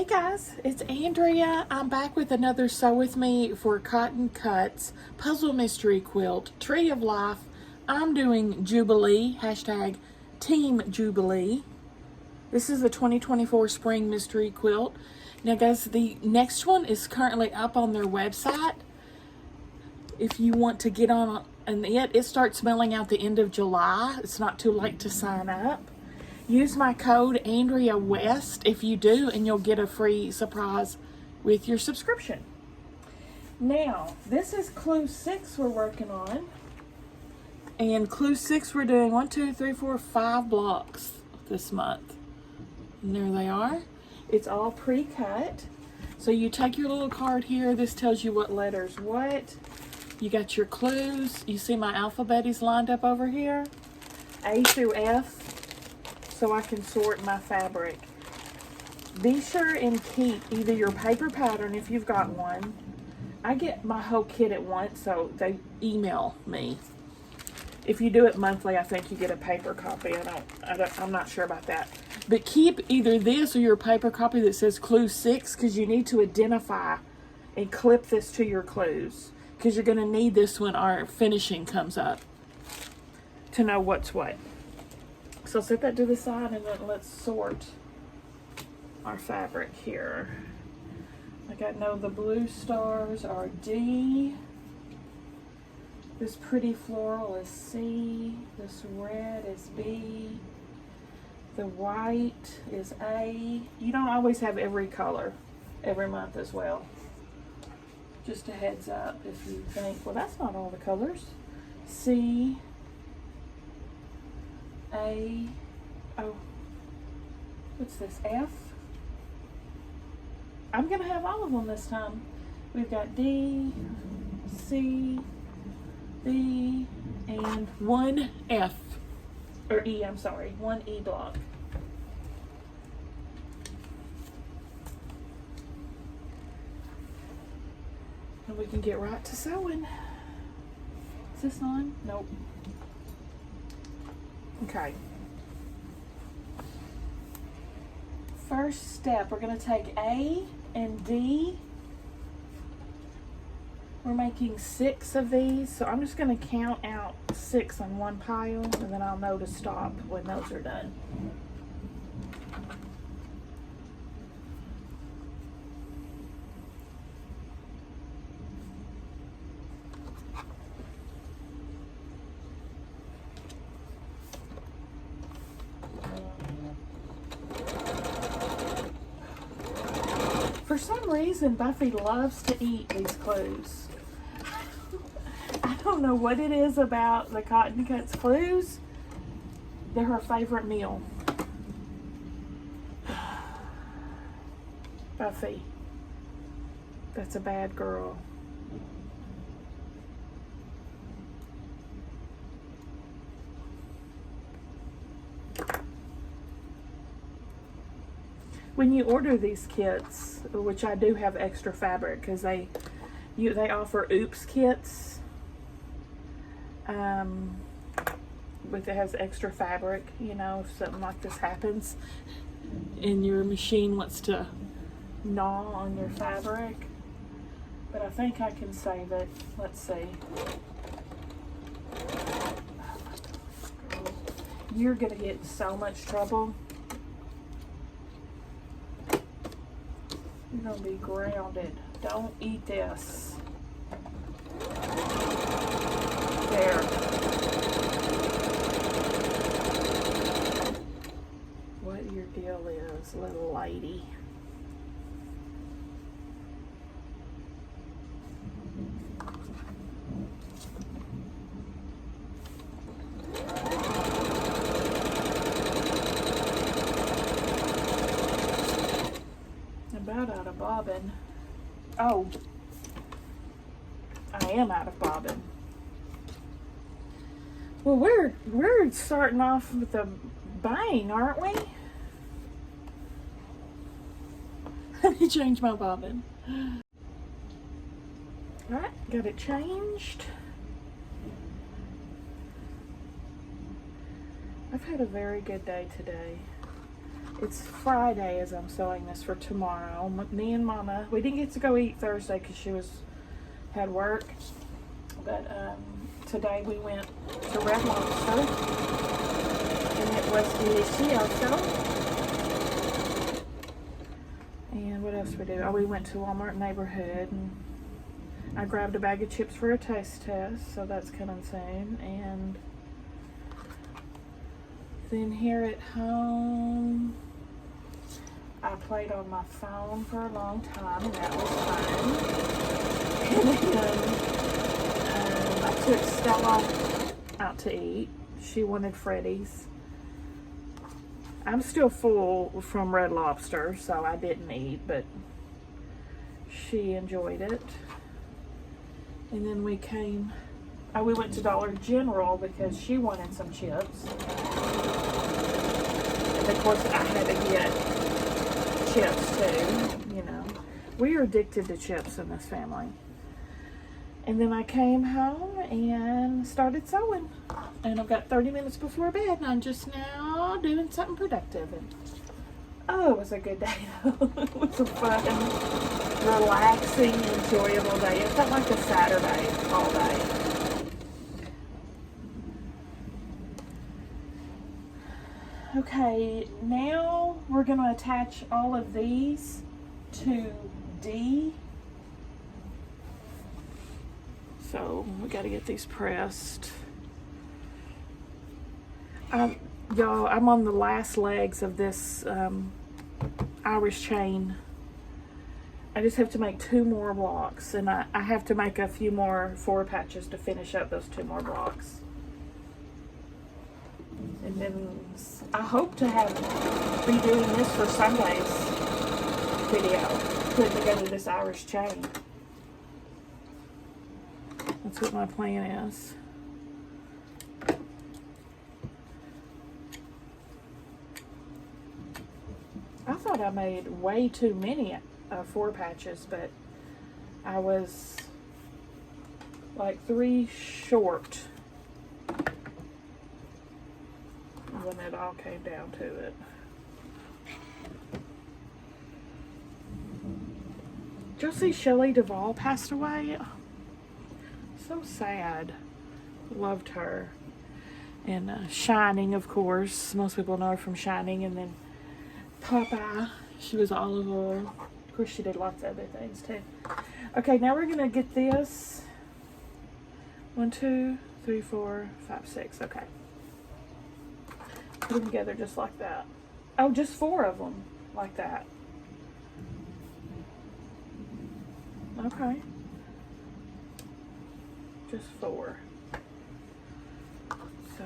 Hey guys, it's Andrea. I'm back with another Sew With Me for Cotton Cuts Puzzle Mystery Quilt, Tree of Life. I'm doing Jubilee, hashtag Team Jubilee. This is the 2024 Spring Mystery Quilt. Now guys, the next one is currently up on their website. If you want to get on, and it starts mailing out the end of July. It's not too late to sign up. Use my code Andrea West if you do, and you'll get a free surprise with your subscription. Now, this is clue 6 we're working on. And clue 6 we're doing 5 blocks this month. And there they are. It's all pre-cut. So you take your little card here. This tells you what letters what. You got your clues. You see my alphabet is lined up over here. A through F. So I can sort my fabric. Be sure and keep either your paper pattern if you've got one. I get my whole kit at once, so they email me. If you do it monthly, I think you get a paper copy. I'm not sure about that. But keep either this or your paper copy that says clue 6, because you need to identify and clip this to your clues, because you're going to need this when our finishing comes up to know what's what. So set that to the side, and then let's sort our fabric here. I know the blue stars are D. This pretty floral is C. This red is B. The white is A. You don't always have every color every month as well. Just a heads up if you think, well, that's not all the colors. C. A, oh, what's this, F? I'm going to have all of them this time. We've got D, C, B, and one F, or E, I'm sorry, one E block. And we can get right to sewing. Is this on? Nope. Okay. First step, we're going to take A and D. We're making 6 of these, so I'm just going to count out 6 on one pile, and then I'll know to stop when those are done. For some reason, Buffy loves to eat these clues. I don't know what it is about the Cotton Cuts clues. They're her favorite meal. Buffy, that's a bad girl. When you order these kits, which I do have extra fabric because they offer oops kits, with it has extra fabric, you know, if something like this happens and your machine wants to gnaw on your fabric. But I think I can save it. Let's see. You're gonna get in so much trouble. You're gonna be grounded. Don't eat this. There. What your deal is, little lady. About out of bobbin. Oh, I am out of bobbin. Well, we're starting off with a bang, aren't we? Let me change my bobbin. All right, got it changed. I've had a very good day today. It's Friday as I'm sewing this for tomorrow. Me and Mama, we didn't get to go eat Thursday because she had work. But today we went to Red Lobster, and it was delicioso. And what else we do? Oh, we went to Walmart neighborhood, and I grabbed a bag of chips for a taste test, so that's coming soon. And then here at home, I played on my phone for a long time, and that was fun. And then I took Stella out to eat. She wanted Freddy's. I'm still full from Red Lobster, so I didn't eat, but she enjoyed it. And then we went to Dollar General because she wanted some chips. And of course I had to get chips too, you know. We are addicted to chips in this family. And then I came home and started sewing. And I've got 30 minutes before bed, and I'm just now doing something productive. And oh, it was a good day though. It was a fun, relaxing, enjoyable day. It felt like a Saturday all day. Okay, now we're going to attach all of these to D. So we got to get these pressed. Y'all, I'm on the last legs of this Irish chain. I just have to make 2 more blocks, and I have to make a few more 4 patches to finish up those 2 more blocks. And then I hope to be doing this for Sunday's video, putting together this Irish chain. That's what my plan is. I thought I made way too many 4 patches, but I was like 3 short when it all came down to it. Did y'all see Shelley Duvall passed away? So sad. Loved her. And Shining, of course. Most people know her from Shining. And then Popeye. She was Oliver. Of course, she did lots of other things too. Okay, now we're going to get this. 1, 2, 3, 4, 5, 6. Okay. Put them together just like that. Oh, just 4 of them like that. Okay. Just 4. So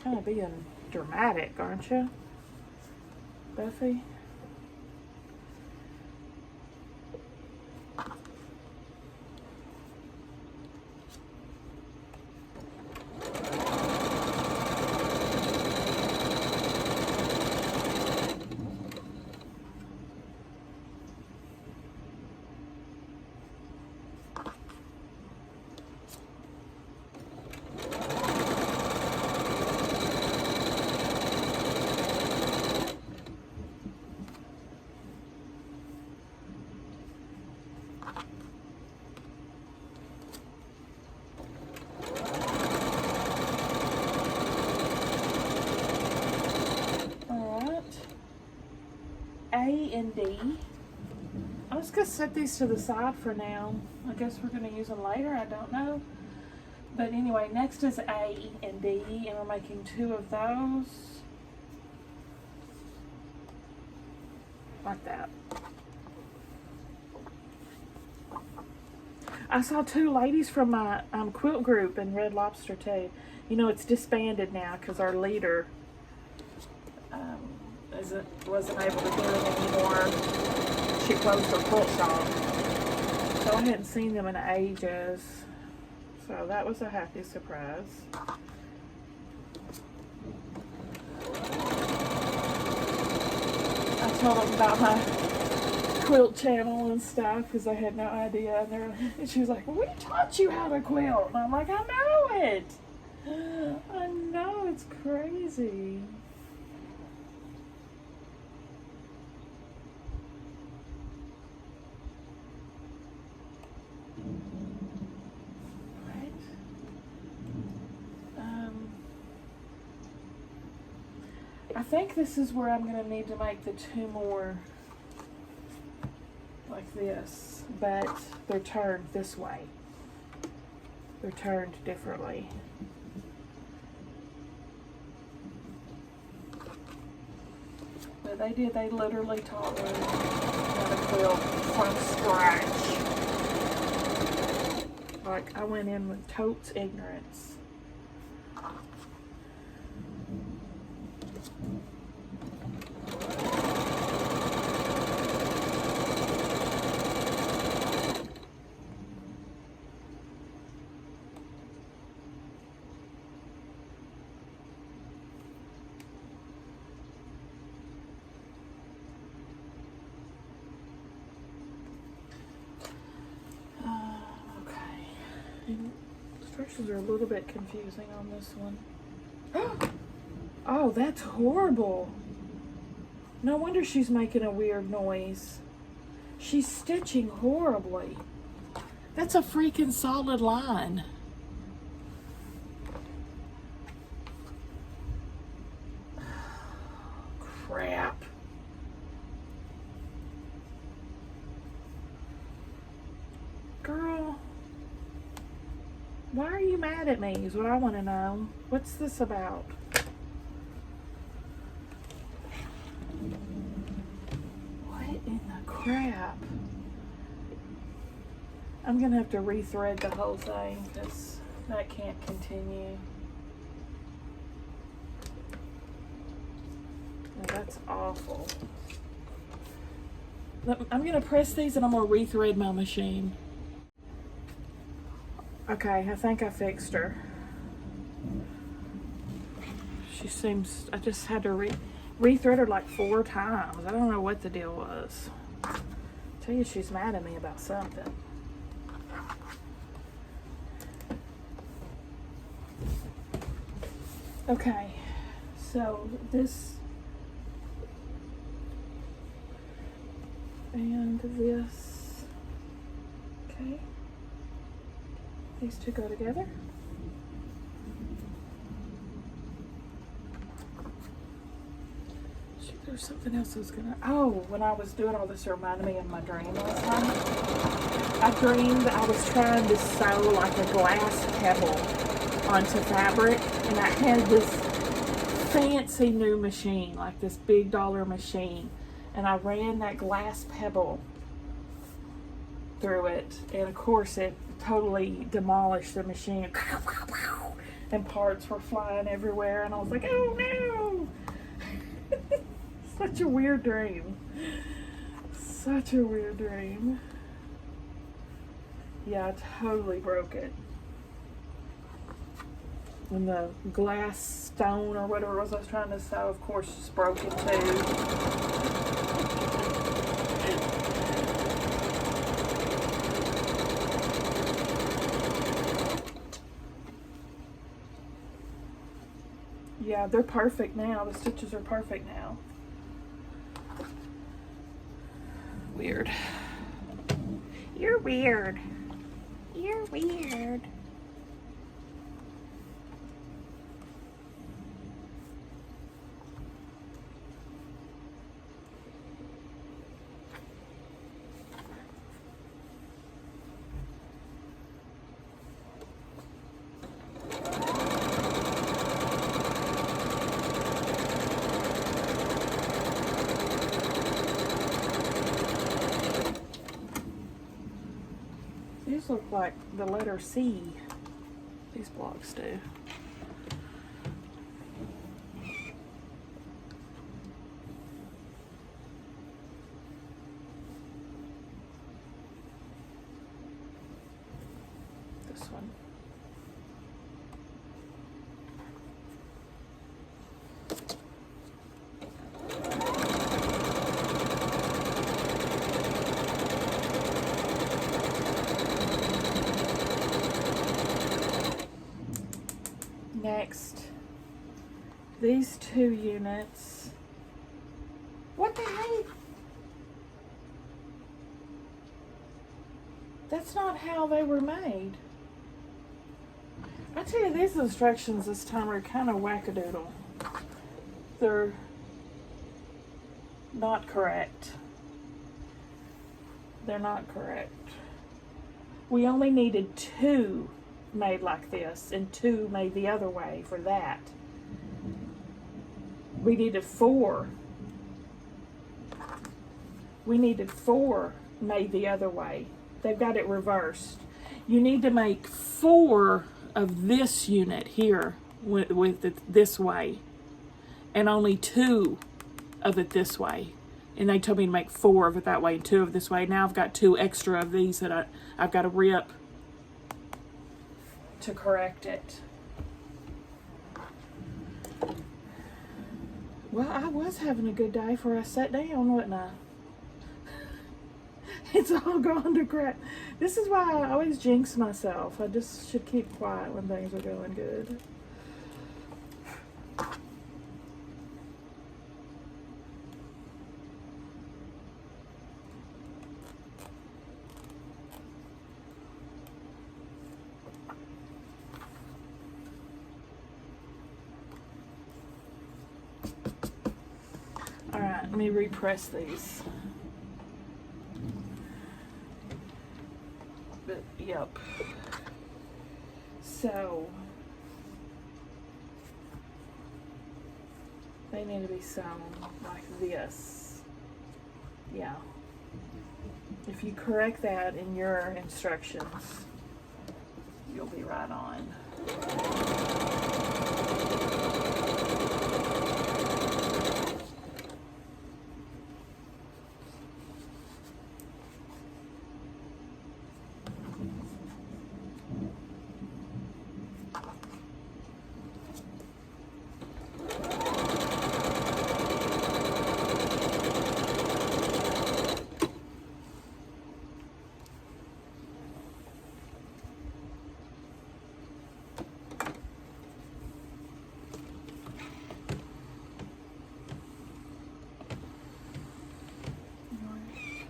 kind of being dramatic, aren't you, Buffy? A and D. I'm just going to set these to the side for now. I guess we're going to use them later. I don't know. But anyway, next is A and D, and we're making 2 of those. Like that. I saw 2 ladies from my quilt group in Red Lobster too. You know, it's disbanded now because our leader wasn't able to do it anymore. She closed her quilt shop. So I hadn't seen them in ages. So that was a happy surprise. I told them about my quilt channel and stuff because I had no idea. And she was like, well, we taught you how to quilt. And I'm like, I know it. I know, it's crazy. I think this is where I'm going to need to make the 2 more like this, but they're turned this way. They're turned differently. But they literally taught me how to quilt from scratch. Like, I went in with totes ignorance. Instructions are a little bit confusing on this one. Oh, that's horrible. No wonder she's making a weird noise. She's stitching horribly. That's a freaking solid line. Crap. Girl. Why are you mad at me is what I want to know. What's this about? What in the crap? I'm going to have to rethread the whole thing because that can't continue. Oh, that's awful. I'm going to press these and I'm going to rethread my machine. Okay, I think I fixed her. She seems, I just had to rethread her like 4 times. I don't know what the deal was. I tell you, she's mad at me about something. Okay, so this and this, okay. These 2 go together. Shoot, there's something else I was gonna. Oh, when I was doing all this, it reminded me of my dream last night. I dreamed I was trying to sew like a glass pebble onto fabric, and I had this fancy new machine, like this big dollar machine, and I ran that glass pebble through it, and of course it totally demolished the machine and parts were flying everywhere, and I was like, oh no. Such a weird dream. Such a weird dream. Yeah, I totally broke it. And the glass stone or whatever it was I was trying to sew, of course, just broke it too. Yeah, they're perfect now. The stitches are perfect now. Weird. You're weird. You're weird. These look like the letter C. These blocks do. This one. these 2 units. What the heck? That's not how they were made. I tell you, these instructions this time are kind of wackadoodle. They're not correct. They're not correct. We only needed 2 made like this and 2 made the other way for that. We needed 4. We needed 4 made the other way. They've got it reversed. You need to make 4 of this unit here with it this way, and only 2 of it this way. And they told me to make 4 of it that way and 2 of it this way. Now I've got 2 extra of these that I've got to rip to correct it. Well, I was having a good day before I sat down, wasn't I? It's all gone to crap. This is why I always jinx myself. I just should keep quiet when things are going good. All right, let me repress these. But, yep. So, they need to be sewn like this. Yeah. If you correct that in your instructions, you'll be right on.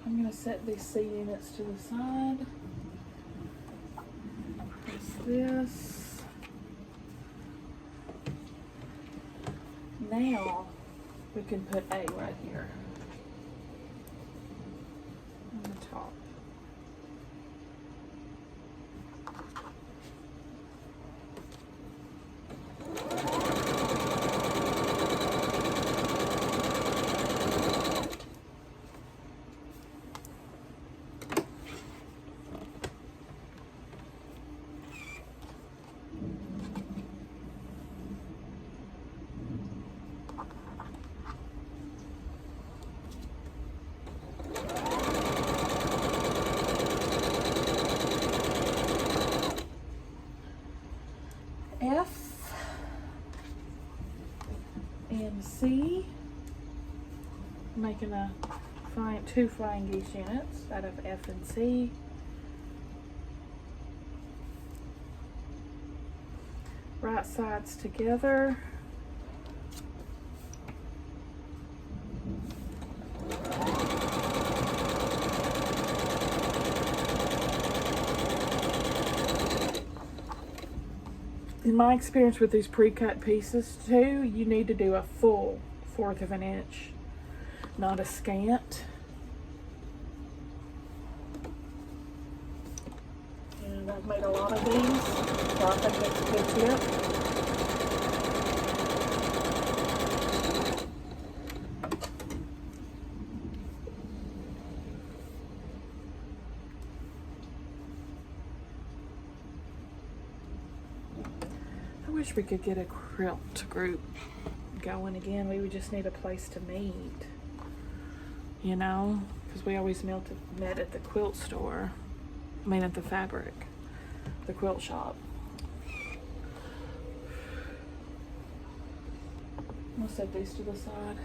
I'm going to set these C units to the side. Press this. Now we can put A right here on the top. F and C, making two flying geese units out of F and C. Right sides together. In my experience with these pre-cut pieces too, you need to do a full 1/4 of an inch, not a scant. And I've made a lot of these, so I think that's a good tip. I wish we could get a quilt group going again. We would just need a place to meet, you know, because we always met at the quilt store. I mean, at the the quilt shop. I'll set these to the side.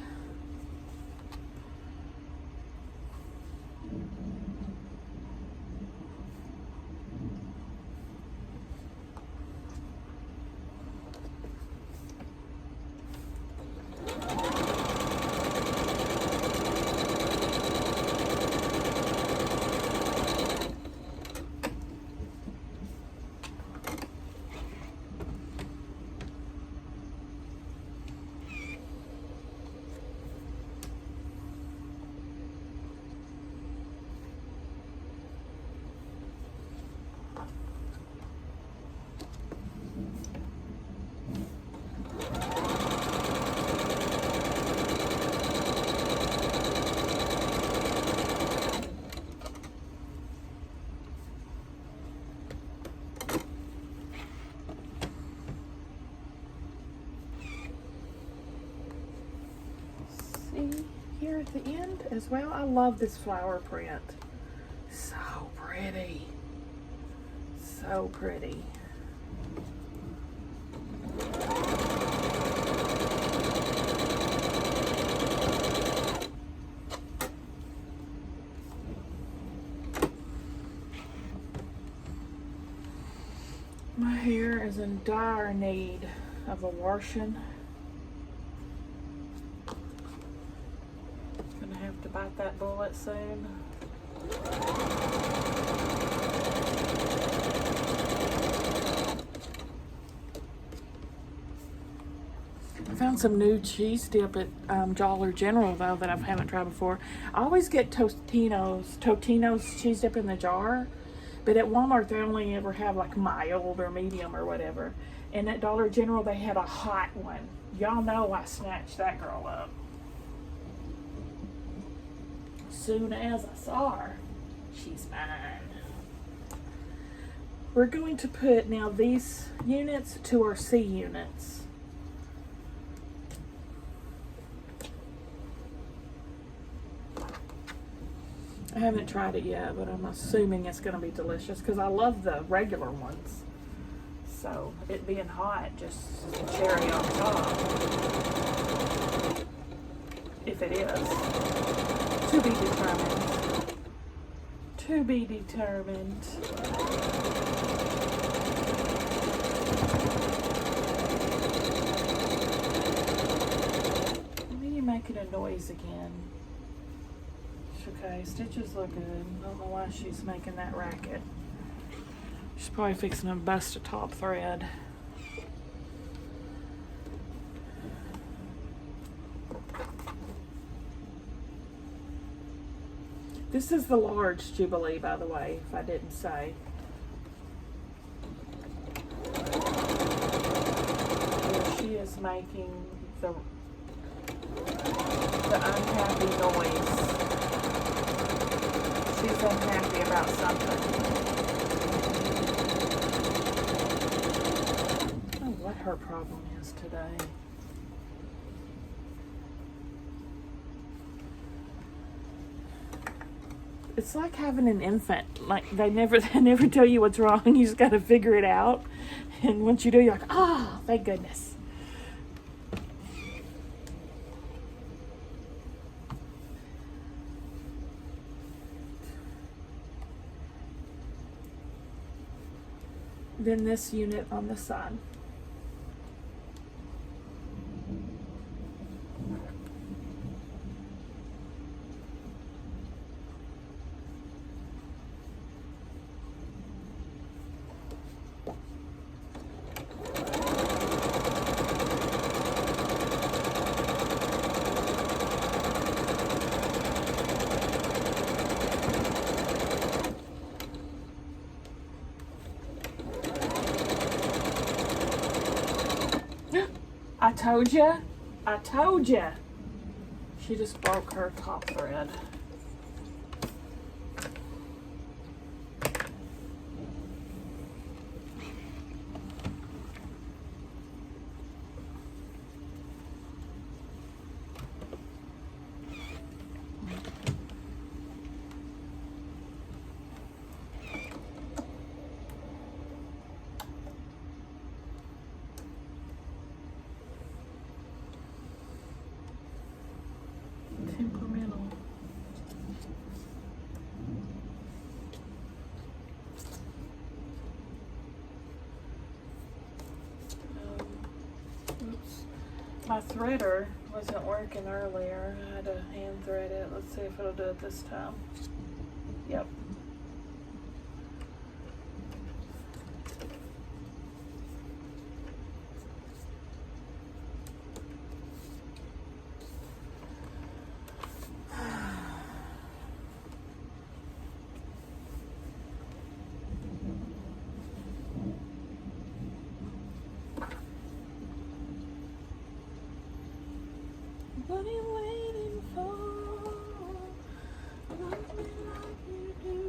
as well. I love this flower print. So pretty. So pretty. My hair is in dire need of a washing. Gonna have to bite that bullet soon. I found some new cheese dip at Dollar General though that I haven't tried before. I always get Totino's cheese dip in the jar. But at Walmart, they only ever have like mild or medium or whatever. And at Dollar General, they had a hot one. Y'all know I snatched that girl up. Soon as I saw her, she's mine. We're going to put now these units to our C units. I haven't tried it yet, but I'm assuming it's going to be delicious because I love the regular ones. So it being hot, just cherry on top. If it is. To be determined. To be determined. Why are you making a noise again? Okay, stitches look good. I don't know why she's making that racket. She's probably fixing to bust a top thread. This is the large Jubilee, by the way, if I didn't say. Here she is making the unhappy noise. She's unhappy about something. I don't know what her problem is today. It's like having an infant. Like they never tell you what's wrong. You just got to figure it out. And once you do, you're like, ah, oh, thank goodness. Then this unit on the side. I told ya. She just broke her top thread. Temperamental. Oops. My threader wasn't working earlier. I had to hand thread it. Let's see if it'll do it this time. Yep. What are you waiting for? Love me like you do.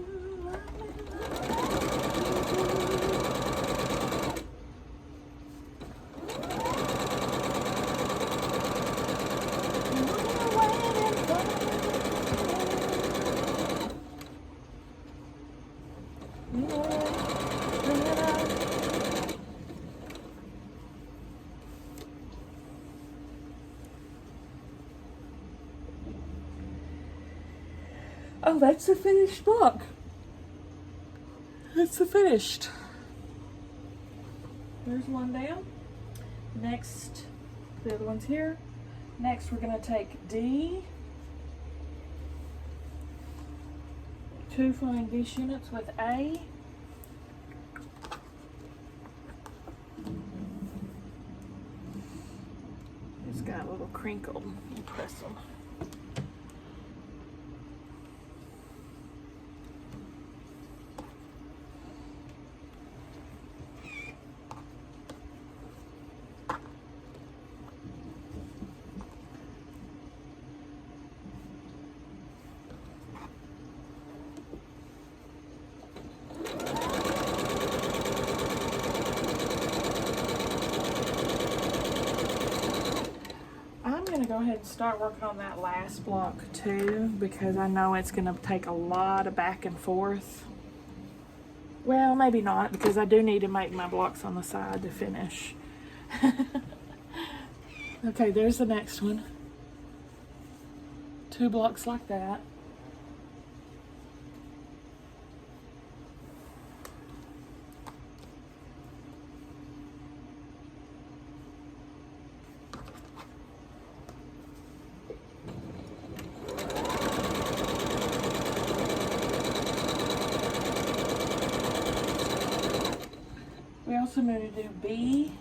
Oh, that's the finished block. That's the finished. There's one down. Next, the other one's here. Next, we're going to take D, 2 flying dish units with A. It's got a little crinkle. You press them. Go ahead and start working on that last block too, because I know it's going to take a lot of back and forth. Well, maybe not, because I do need to make my blocks on the side to finish. Okay, there's the next one. 2 blocks like that. We also need to do B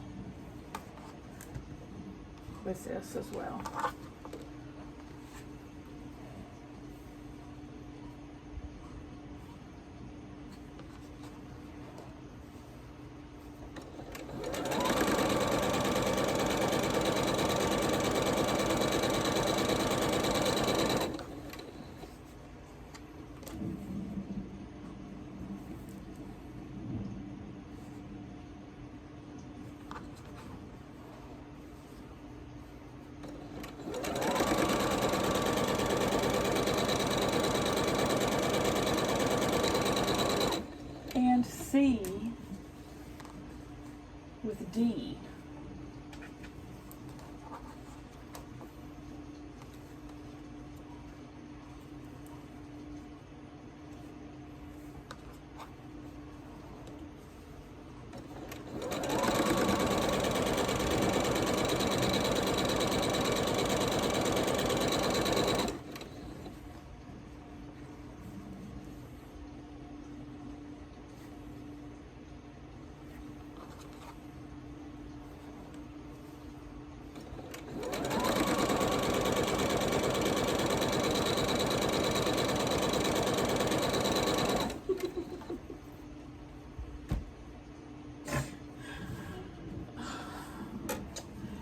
with this as well. C with D.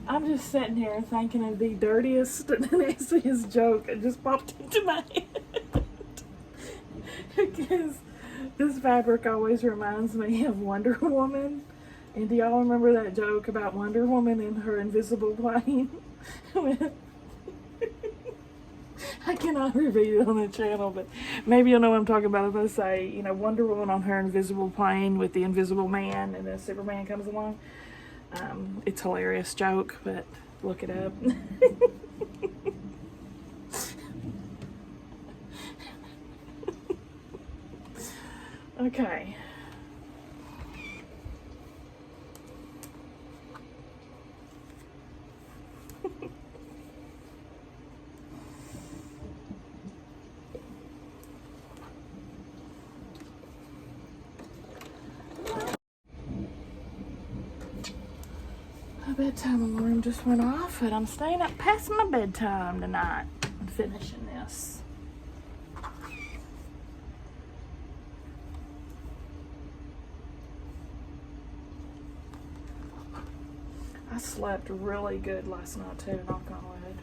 I'm just sitting here thinking of the dirtiest and nastiest joke that just popped into my head. Because this fabric always reminds me of Wonder Woman. And do y'all remember that joke about Wonder Woman and her invisible plane? I cannot repeat it on the channel, but maybe you'll know what I'm talking about if I say, you know, Wonder Woman on her invisible plane with the invisible man, and then Superman comes along. It's a hilarious joke, but look it up. Okay. My bedtime alarm just went off, and I'm staying up past my bedtime tonight and finishing this. I slept really good last night too, knock on wood.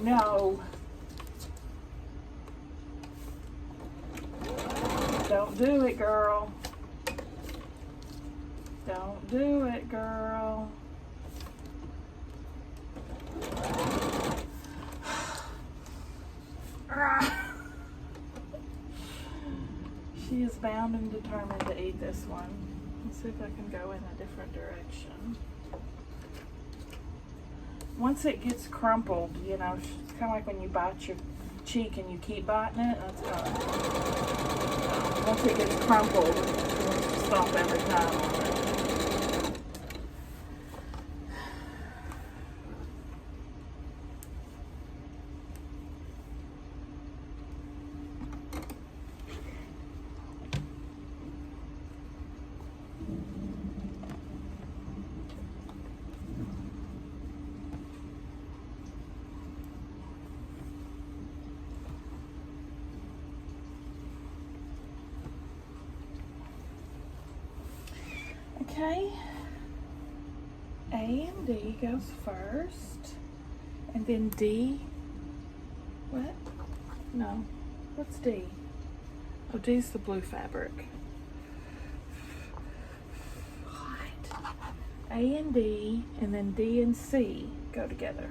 no. Don't do it, girl. Don't do it, girl. She is bound and determined to eat this one. Let's see if I can go in a different direction. Once it gets crumpled, you know, it's kind of like when you bite your cheek and you keep biting it. That's kind of, once it gets crumpled, you want to stop every time on it. Okay, A and D goes first, and then D, what? No, what's D? Oh, D's the blue fabric. What? A and D, and then D and C go together.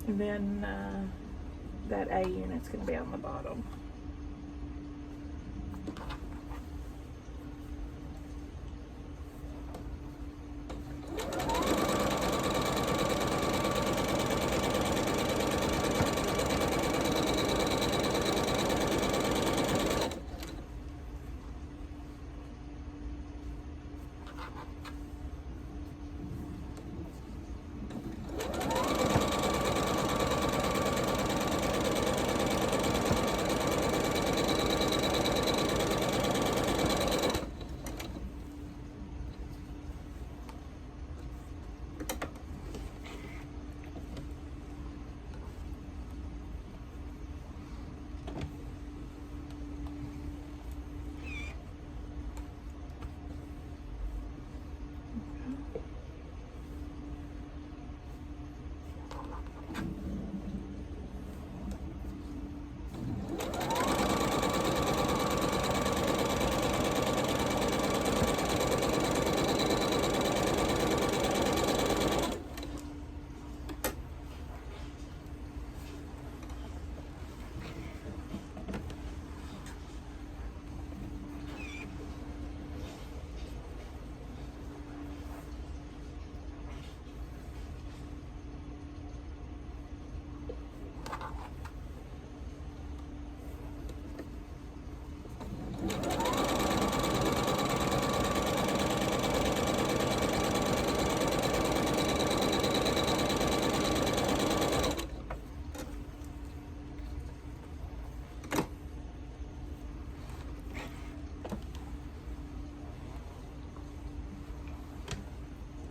And then that A unit's gonna be on the bottom.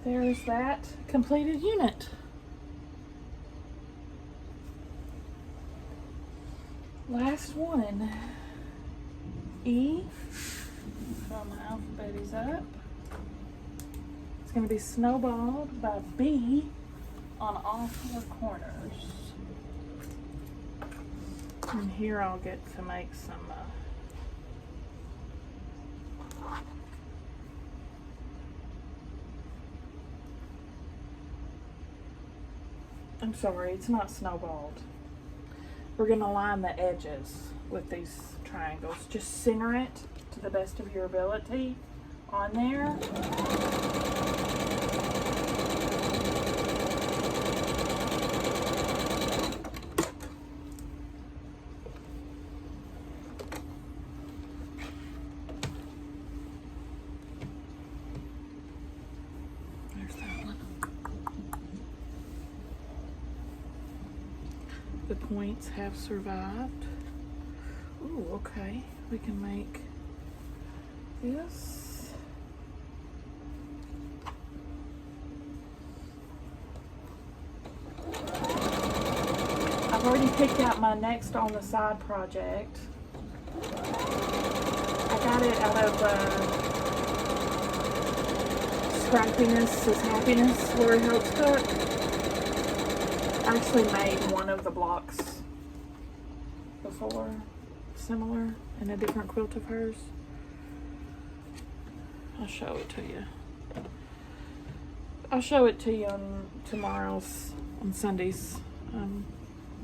There's that completed unit. Last one. E. From alphabetics up. It's going to be snowballed by B on all four corners. And here I'll get to make some I'm sorry, it's not snowballed. We're going to line the edges with these triangles. Just center it to the best of your ability on there. The points have survived. Ooh, okay. We can make this. I've already picked out my next on the side project. I got it out of Scrappiness is happiness, Lori Holtz book. I actually made one of the blocks before, similar, in a different quilt of hers. I'll show it to you. I'll show it to you on tomorrow's, on Sunday's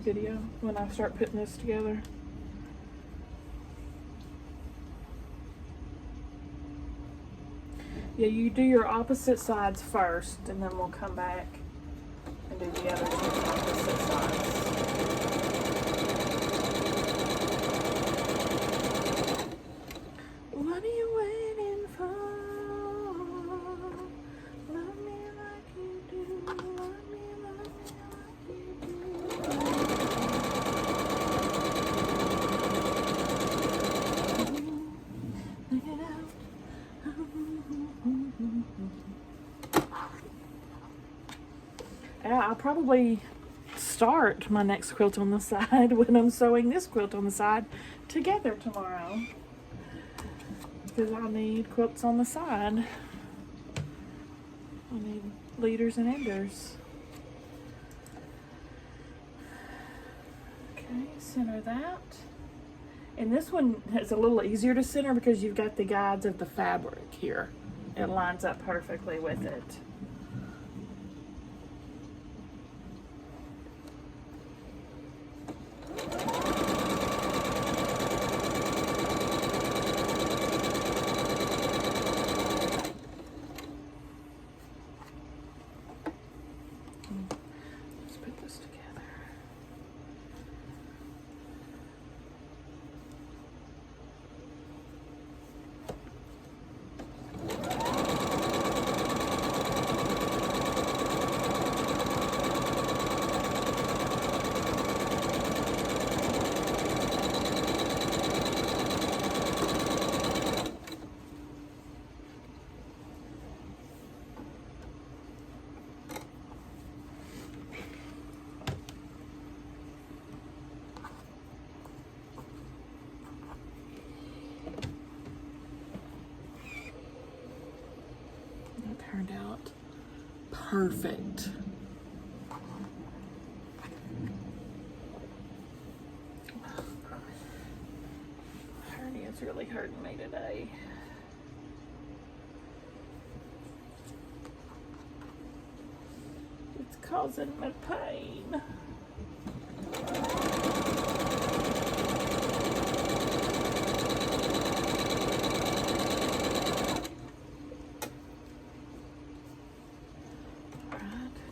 video when I start putting this together. Yeah, you do your opposite sides first, and then we'll come back and do the other two opposite sides. What are you waiting for? Love me like you do. Love me like you do. Look it out. Yeah, I'll probably start my next quilt on the side when I'm sewing this quilt on the side together tomorrow, because I'll need quilts on the side. I need leaders and enders. Okay, center that. And this one is a little easier to center because you've got the guides of the fabric here. It lines up perfectly with it. Let's put this together. Turned out perfect. Hernia's really hurting me today. It's causing me pain.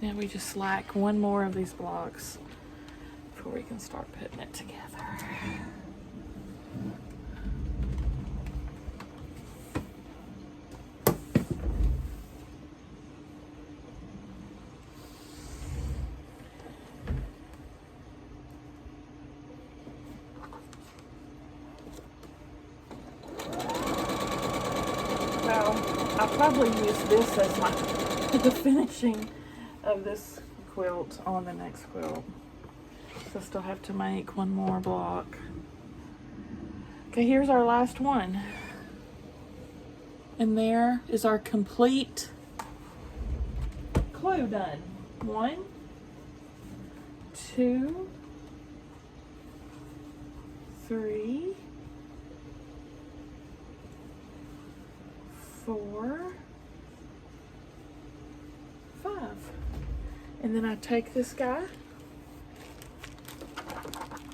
Now we just slack one more of these blocks before we can start putting it together. Well, I'll probably use this as the finishing of this quilt on the next quilt. So I still have to make one more block. Okay, here's our last one. And there is our complete clue done. 1, 2, 3, 4, 5. And then I take this guy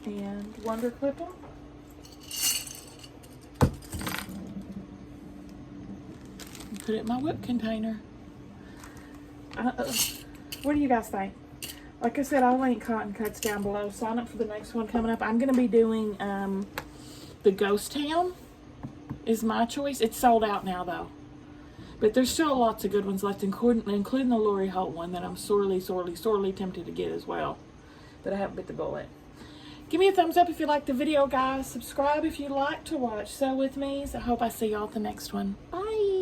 and wonder clip him. And put it in my whip container. What do you guys think? Like I said, I'll link Cotton Cuts down below. Sign up for the next one coming up. I'm going to be doing the Ghost Town is my choice. It's sold out now though. But there's still lots of good ones left, including the Lori Holt one that I'm sorely tempted to get as well. But I haven't bit the bullet. Give me a thumbs up if you liked the video, guys. Subscribe if you like to watch Sew With Me. I hope I see y'all at the next one. Bye.